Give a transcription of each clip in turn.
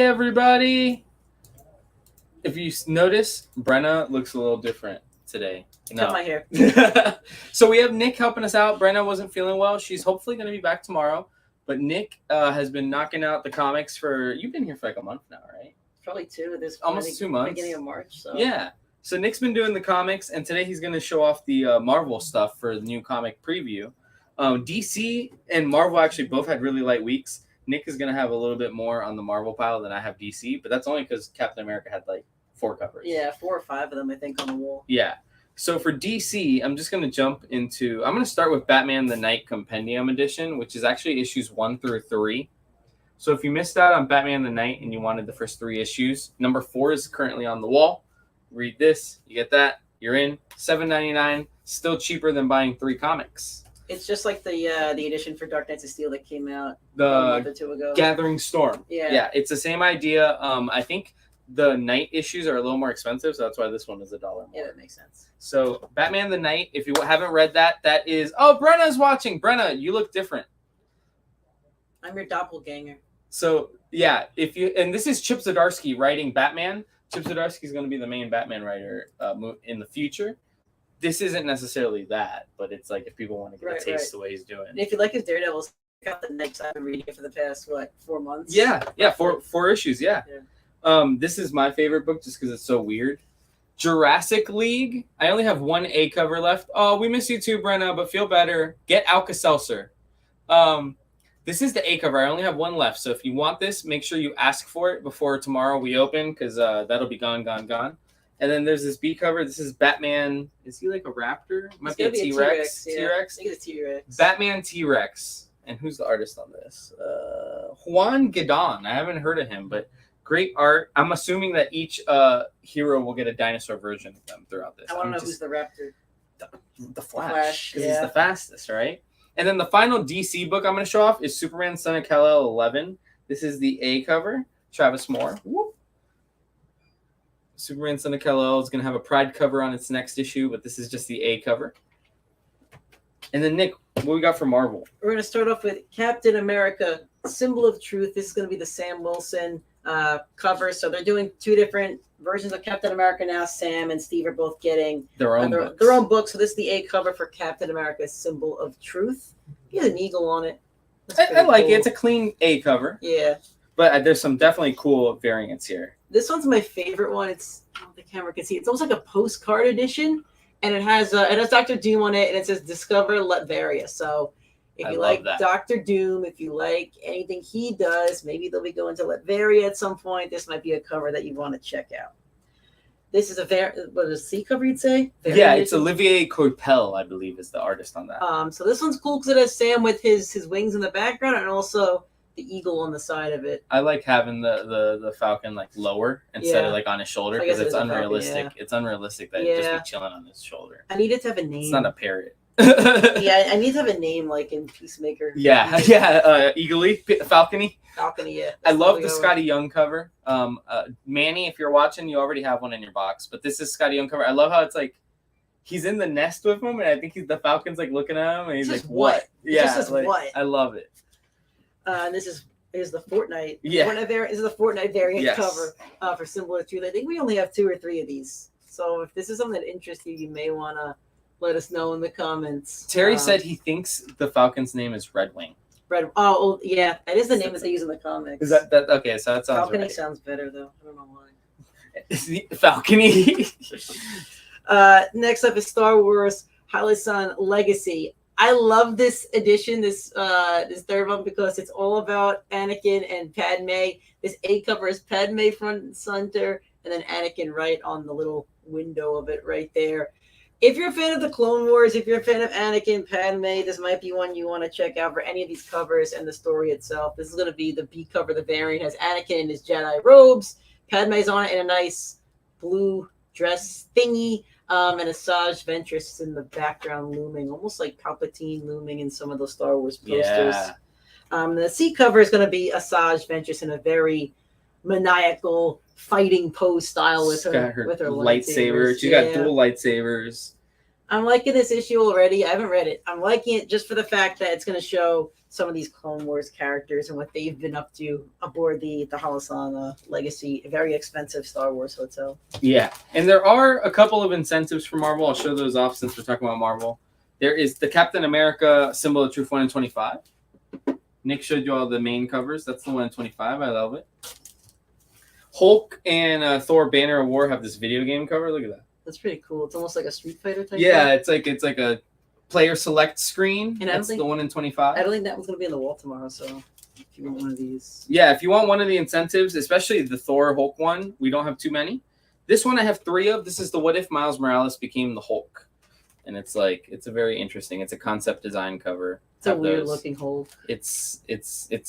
everybody. If you notice, Brenna looks a little different today. Cut my hair. So we have Nick helping us out. Brenna wasn't feeling well. She's hopefully going to be back tomorrow. But Nick has been knocking out the comics for... You've been here for like a month now, right? Probably two at this point. Almost 2 months. Beginning of March. So. Yeah. So Nick's been doing the comics, and today he's going to show off the Marvel stuff for the new comic preview. DC and Marvel actually both had really light weeks. Nick is going to have a little bit more on the Marvel pile than I have DC, but that's only because Captain America had like 4 covers. Yeah, 4 or 5 of them, I think, on the wall. Yeah. So for DC, I'm just going to jump into... I'm going to start with Batman the Knight Compendium Edition, which is actually issues 1 through 3. So if you missed out on Batman the Knight and you wanted the first 3 issues, number 4 is currently on the wall. Read this. You get that. You're in. $7.99. Still cheaper than buying 3 comics. It's just like the edition for Dark Knights of Steel that came out a month or 2 ago. Gathering Storm. Yeah, it's the same idea. I think the Knight issues are a little more expensive, so that's why this one is $1 more. Yeah, that makes sense. So Batman the Knight, if you haven't read that, that is... Oh, Brenna's watching. Brenna, you look different. I'm your doppelganger. So, yeah, if you... And this is Chip Zdarsky writing Batman. Chip Zdarsky is going to be the main Batman writer in the future. This isn't necessarily that, but it's like if people want to get a taste the way he's doing. And if you like his Daredevils, check out the Knights I've been reading for the past, 4 months? Yeah, four issues, yeah. This is my favorite book just because it's so weird. Jurassic League. I only have 1 A cover left. Oh, we miss you too, Brenna, but feel better. Get Alka-Seltzer. This is the A cover. I only have 1 left, so if you want this, make sure you ask for it before tomorrow we open because that'll be gone. And then there's this B cover. This is Batman. Is he like a raptor? Might be a T-Rex. T-Rex? I think it's a T-Rex. Batman T-Rex. And who's the artist on this? Juan Guedon. I haven't heard of him, but great art. I'm assuming that each hero will get a dinosaur version of them throughout this. I want to know who's the raptor. The Flash. Because he's the fastest, right? And then the final DC book I'm going to show off is Superman Son of Kal-El 11. This is the A cover. Travis Moore. Whoop. Superman Son of Kal-El is going to have a Pride cover on its next issue, but this is just the A cover. And then, Nick, what we got for Marvel? We're going to start off with Captain America, Symbol of Truth. This is going to be the Sam Wilson cover. So they're doing 2 different versions of Captain America now. Sam and Steve are both getting their own book. So this is the A cover for Captain America, Symbol of Truth. He has an eagle on it. I like it. It's a clean A cover. Yeah. But there's some definitely cool variants here. This one's my favorite one. It's, I don't know if the camera can see. It's almost like a postcard edition, and it has Dr. Doom on it, and it says "Discover Latveria." So, if you like Dr. Doom, if you like anything he does, maybe they'll be going to Latveria at some point. This might be a cover that you want to check out. This is a C cover, you'd say? Yeah, it's Olivier Coipel, I believe, is the artist on that. So this one's cool because it has Sam with his wings in the background, and also the eagle on the side of it. I like having the Falcon like lower instead of like on his shoulder because it's unrealistic. Falcon, It's unrealistic that it'd just be chilling on his shoulder. I need it to have a name. It's not a parrot. Yeah, I need to have a name like in Peacemaker. Yeah, Eagle-y, Falcon-y. Falcon-y, yeah. I love the Scotty Young cover. Manny, if you're watching, you already have one in your box, but this is Scotty Young cover. I love how it's like he's in the nest with him, and I think the Falcon's like looking at him, and he's like, "What?" Yeah, like, what? I love it. And this is the Fortnite. Yeah. This is the Fortnite variant cover for Symbol of Truth. I think we only have 2 or 3 of these. So if this is something that interests you, you may want to let us know in the comments. Terry said he thinks the Falcon's name is Redwing. Oh, yeah. That is the name that they use in the comics. Is that okay? So that sounds Falcony right. sounds better, though. I don't know why. Falcony. Next up is Star Wars Halasan Legacy. I love this edition, this third one, because it's all about Anakin and Padme. This A cover is Padme front and center, and then Anakin right on the little window of it right there. If you're a fan of the Clone Wars, if you're a fan of Anakin, Padme, this might be one you want to check out for any of these covers and the story itself. This is going to be the B cover. The variant has Anakin in his Jedi robes. Padme's on it in a nice blue dress thingy. And Asajj Ventress in the background looming, almost like Palpatine looming in some of those Star Wars posters. Yeah. The C cover is going to be Asajj Ventress in a very maniacal fighting pose style with her lightsaber. She's got dual lightsabers. I'm liking this issue already. I haven't read it. I'm liking it just for the fact that it's going to show some of these Clone Wars characters and what they've been up to aboard the Holosan Legacy, a very expensive Star Wars hotel. Yeah, and there are a couple of incentives for Marvel. I'll show those off since we're talking about Marvel. There is the Captain America Symbol of Truth 1 in 25. Nick showed you all the main covers. That's the one in 25. I love it. Hulk and Thor Banner of War have this video game cover. Look at that. That's pretty cool. It's almost like a Street Fighter type. Yeah, thing. it's like a player select screen. And that's the one in 25. I don't think that one's gonna be on the wall tomorrow. So if you want one of these, yeah, if you want one of the incentives, especially the Thor Hulk one, we don't have too many. This one I have 3 of. This is the What If Miles Morales Became the Hulk, and it's a very interesting. It's a concept design cover. It's a weird looking Hulk. It's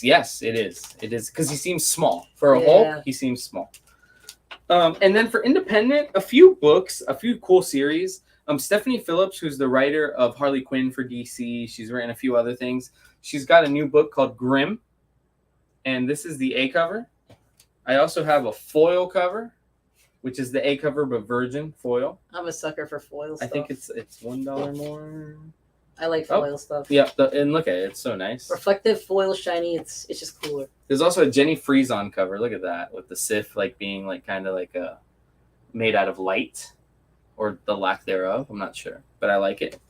yes, it is because he seems small for a Hulk. He seems small. And then for independent, a few books, a few cool series. Stephanie Phillips, who's the writer of Harley Quinn for DC, she's written a few other things. She's got a new book called Grimm, and this is the A cover. I also have a foil cover, which is the A cover but virgin foil. I'm a sucker for foil stuff. I think it's $1 more. I like foil stuff. Yeah, and look at it; it's so nice. Reflective foil, shiny. It's just cooler. There's also a Jenny Frieson cover. Look at that, with the Sith being kind of a made out of light, or the lack thereof. I'm not sure, but I like it.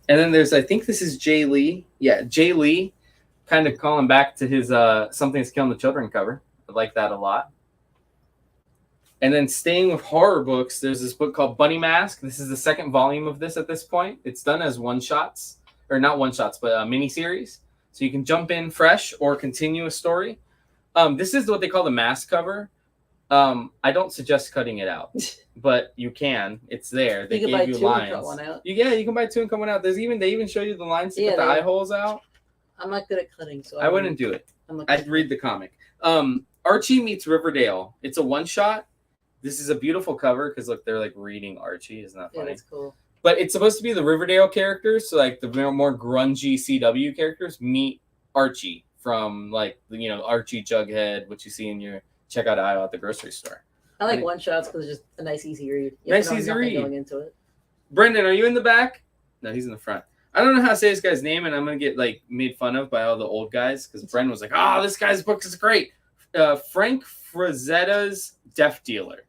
And then there's, I think this is Jay Lee. Yeah, Jay Lee, kind of calling back to his Something's Killing the Children cover. I like that a lot. And then staying with horror books, there's this book called Bunny Mask. This is the 2nd volume of this at this point. It's done as one-shots, or not one-shots, but a mini-series. So you can jump in fresh or continue a story. This is what they call the mask cover. I don't suggest cutting it out, but you can. It's there. They gave you lines. Yeah, you can buy 2 and cut one out. They even show you the lines to cut the eye holes out. I'm not good at cutting, so I wouldn't do it. I'd read the comic. Archie Meets Riverdale. It's a one-shot. This is a beautiful cover because look, they're reading Archie. Isn't that funny? Yeah, that's cool. But it's supposed to be the Riverdale characters, so the more grungy CW characters meet Archie from Archie Jughead, which you see in your checkout aisle at the grocery store. I like one shots because it's just a nice easy read. Nice easy read. Going into it. Brendan, are you in the back? No, he's in the front. I don't know how to say this guy's name, and I'm gonna get made fun of by all the old guys because Brendan was like, "Oh, this guy's book is great." Frank Frazetta's Deaf Dealer.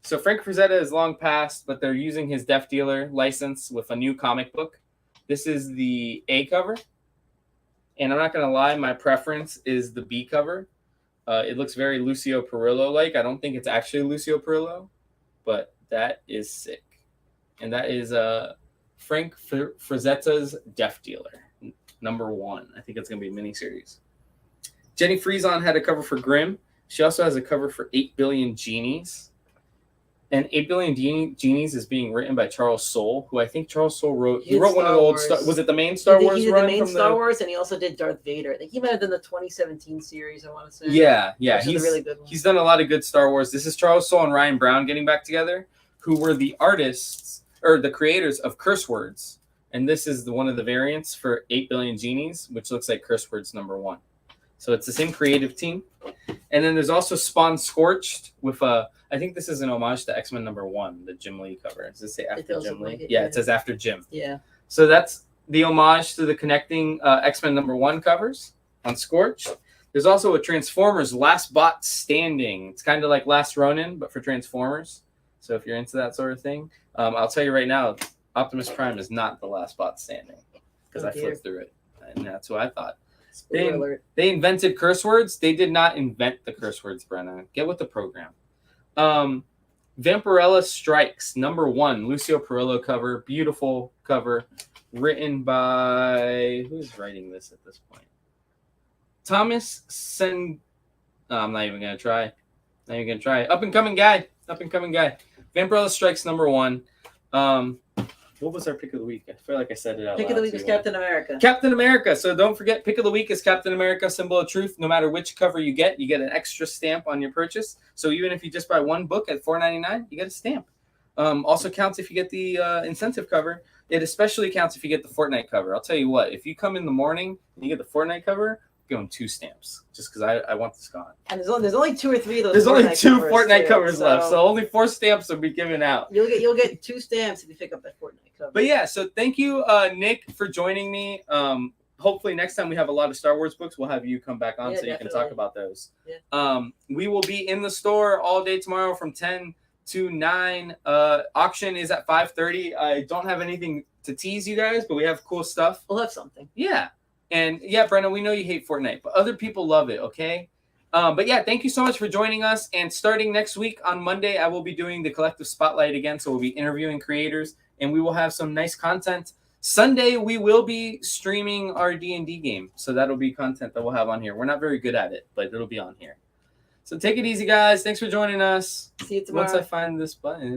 So Frank Frazetta is long past, but they're using his Deaf Dealer license with a new comic book. This is the A cover. And I'm not going to lie, my preference is the B cover. It looks very Lucio Perillo-like. I don't think it's actually Lucio Perillo, but that is sick. And that is Frank Frazetta's Deaf Dealer, #1. I think it's going to be a miniseries. Jenny Frieson had a cover for Grimm. She also has a cover for 8 Billion Genies. And 8 Billion Genies is being written by Charles Soule, who I think Charles Soule wrote. He wrote one of the old was it the main Star Wars run? He did the main Star Wars, and he also did Darth Vader. I think he might have done the 2017 series, I want to say. Yeah. He's a really good one. He's done a lot of good Star Wars. This is Charles Soule and Ryan Brown getting back together, who were the artists, or the creators of Curse Words. And this is one of the variants for 8 Billion Genies, which looks like Curse Words #1. So it's the same creative team. And then there's also Spawn Scorched with I think this is an homage to X-Men #1, the Jim Lee cover. Does it say after Jim Lee? Yeah, it says after Jim. Yeah. So that's the homage to the connecting X-Men #1 covers on Scorched. There's also a Transformers Last Bot Standing. It's kind of like Last Ronin, but for Transformers. So if you're into that sort of thing, I'll tell you right now, Optimus Prime is not the last bot standing because I flipped through it, and that's what I thought. They invented curse words. They did not invent the curse words, Brenna. Get with the program. Vampirella Strikes, #1, Lucio Perillo cover. Beautiful cover. Written by... Who's writing this at this point? Thomas Sen... I'm not even going to try. Up-and-coming guy. Vampirella Strikes, #1. What was our pick of the week? I feel like I said it out loud. Pick of the week is Captain America. Captain America. So don't forget, pick of the week is Captain America, Symbol of Truth. No matter which cover you get an extra stamp on your purchase. So even if you just buy one book at $4.99, you get a stamp. Also counts if you get the incentive cover. It especially counts if you get the Fortnite cover. I'll tell you what, if you come in the morning and you get the Fortnite cover, give them 2 stamps just because I want this gone. And there's only 2 or 3 of those. There's only 2 Fortnite covers left, so only 4 stamps will be given out. You'll get 2 stamps if you pick up that Fortnite cover. cover. But yeah, so thank you, Nick, for joining me. Hopefully next time we have a lot of Star Wars books, we'll have you come back on so you can talk about those. Yeah. We will be in the store all day tomorrow from 10 to 9. Auction is at 5:30. I don't have anything to tease you guys, but we have cool stuff. We'll have something. Yeah. And yeah, Brenna, we know you hate Fortnite, but other people love it, okay? But yeah, thank you so much for joining us. And starting next week on Monday, I will be doing the Collective Spotlight again. So we'll be interviewing creators and we will have some nice content. Sunday, we will be streaming our D&D game. So that'll be content that we'll have on here. We're not very good at it, but it'll be on here. So take it easy, guys. Thanks for joining us. See you tomorrow. Once I find this button.